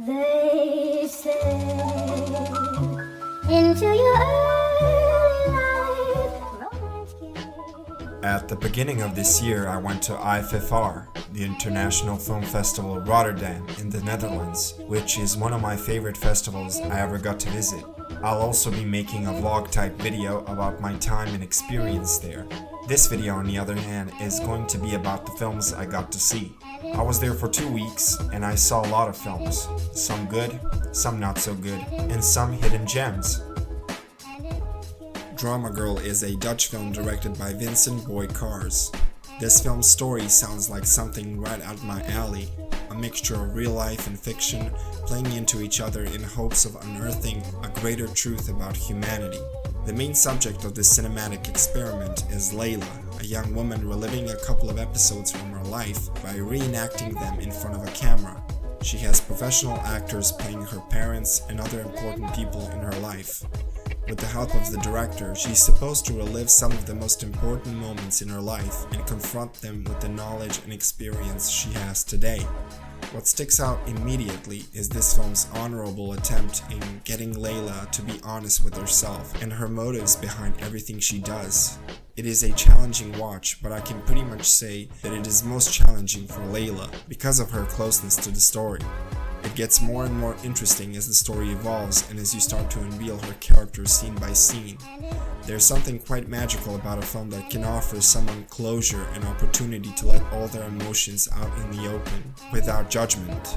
They say into your early life, romance can... At the beginning of this year, I went to IFFR, the International Film Festival Rotterdam in the Netherlands, which is one of my favorite festivals I ever got to visit. I'll also be making a vlog type video about my time and experience there. This video, on the other hand, is going to be about the films I got to see. I was there for 2 weeks and I saw a lot of films, some good, some not so good, and some hidden gems. Drama Girl is a Dutch film directed by Vincent Boykars. This film's story sounds like something right out my alley, a mixture of real life and fiction playing into each other in hopes of unearthing a greater truth about humanity. The main subject of this cinematic experiment is Layla, a young woman reliving a couple of episodes from her life by reenacting them in front of a camera. She has professional actors playing her parents and other important people in her life. With the help of the director, she's supposed to relive some of the most important moments in her life and confront them with the knowledge and experience she has today. What sticks out immediately is this film's honorable attempt in getting Layla to be honest with herself and her motives behind everything she does. It is a challenging watch, but I can pretty much say that it is most challenging for Layla because of her closeness to the story. It gets more and more interesting as the story evolves and as you start to unveil her character scene by scene. There's something quite magical about a film that can offer someone closure and opportunity to let all their emotions out in the open, without judgment.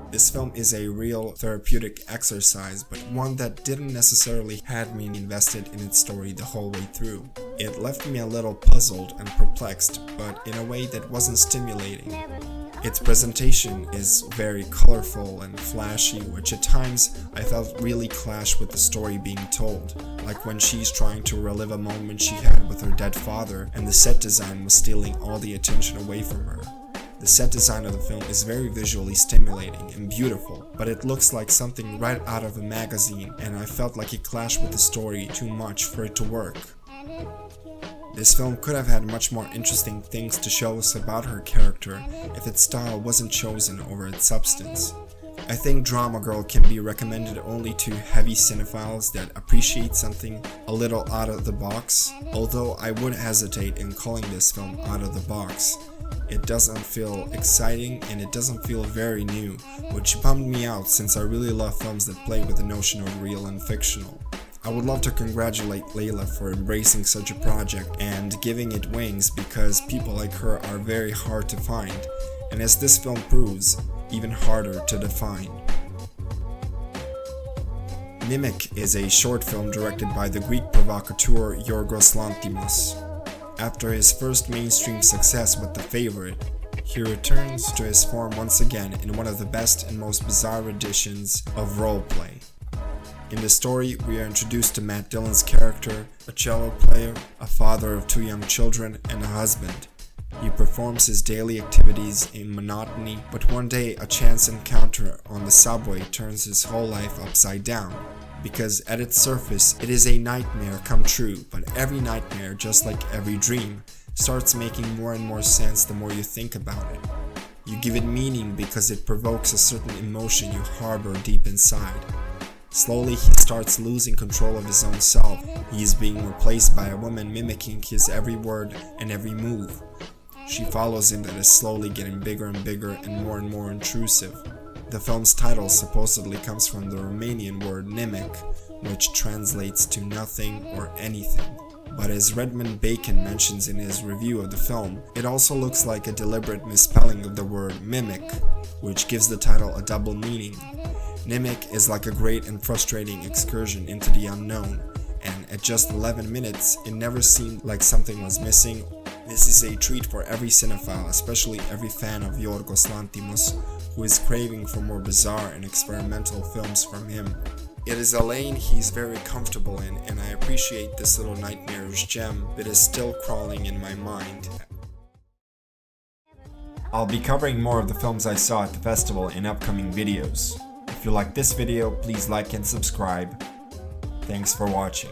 This film is a real therapeutic exercise, but one that didn't necessarily have me invested in its story the whole way through. It left me a little puzzled and perplexed, but in a way that wasn't stimulating. Its presentation is very colorful and flashy, which at times I felt really clashed with the story being told, like when she's trying to relive a moment she had with her dead father and the set design was stealing all the attention away from her. The set design of the film is very visually stimulating and beautiful, but it looks like something right out of a magazine, and I felt like it clashed with the story too much for it to work. This film could have had much more interesting things to show us about her character if its style wasn't chosen over its substance. I think Drama Girl can be recommended only to heavy cinephiles that appreciate something a little out of the box, although I would hesitate in calling this film out of the box. It doesn't feel exciting and it doesn't feel very new, which bummed me out since I really love films that play with the notion of real and fictional. I would love to congratulate Layla for embracing such a project and giving it wings, because people like her are very hard to find, and as this film proves, even harder to define. Nimic is a short film directed by the Greek provocateur Yorgos Lanthimos. After his first mainstream success with The Favorite, he returns to his form once again in one of the best and most bizarre editions of roleplay. In the story, we are introduced to Matt Dillon's character, a cello player, a father of 2 young children, and a husband. He performs his daily activities in monotony, but one day a chance encounter on the subway turns his whole life upside down. Because at its surface, it is a nightmare come true, but every nightmare, just like every dream, starts making more and more sense the more you think about it. You give it meaning because it provokes a certain emotion you harbor deep inside. Slowly, he starts losing control of his own self. He is being replaced by a woman mimicking his every word and every move. She follows him, that is slowly getting bigger and bigger and more intrusive. The film's title supposedly comes from the Romanian word Nimic, which translates to nothing or anything. But as Redmond Bacon mentions in his review of the film, it also looks like a deliberate misspelling of the word mimic, which gives the title a double meaning. Nimic is like a great and frustrating excursion into the unknown, and at just 11 minutes, it never seemed like something was missing. This is a treat for every cinephile, especially every fan of Yorgos Lanthimos, who is craving for more bizarre and experimental films from him. It is a lane he's very comfortable in, and I appreciate this little nightmarish gem that is still crawling in my mind. I'll be covering more of the films I saw at the festival in upcoming videos. If you like this video, please like and subscribe. Thanks for watching.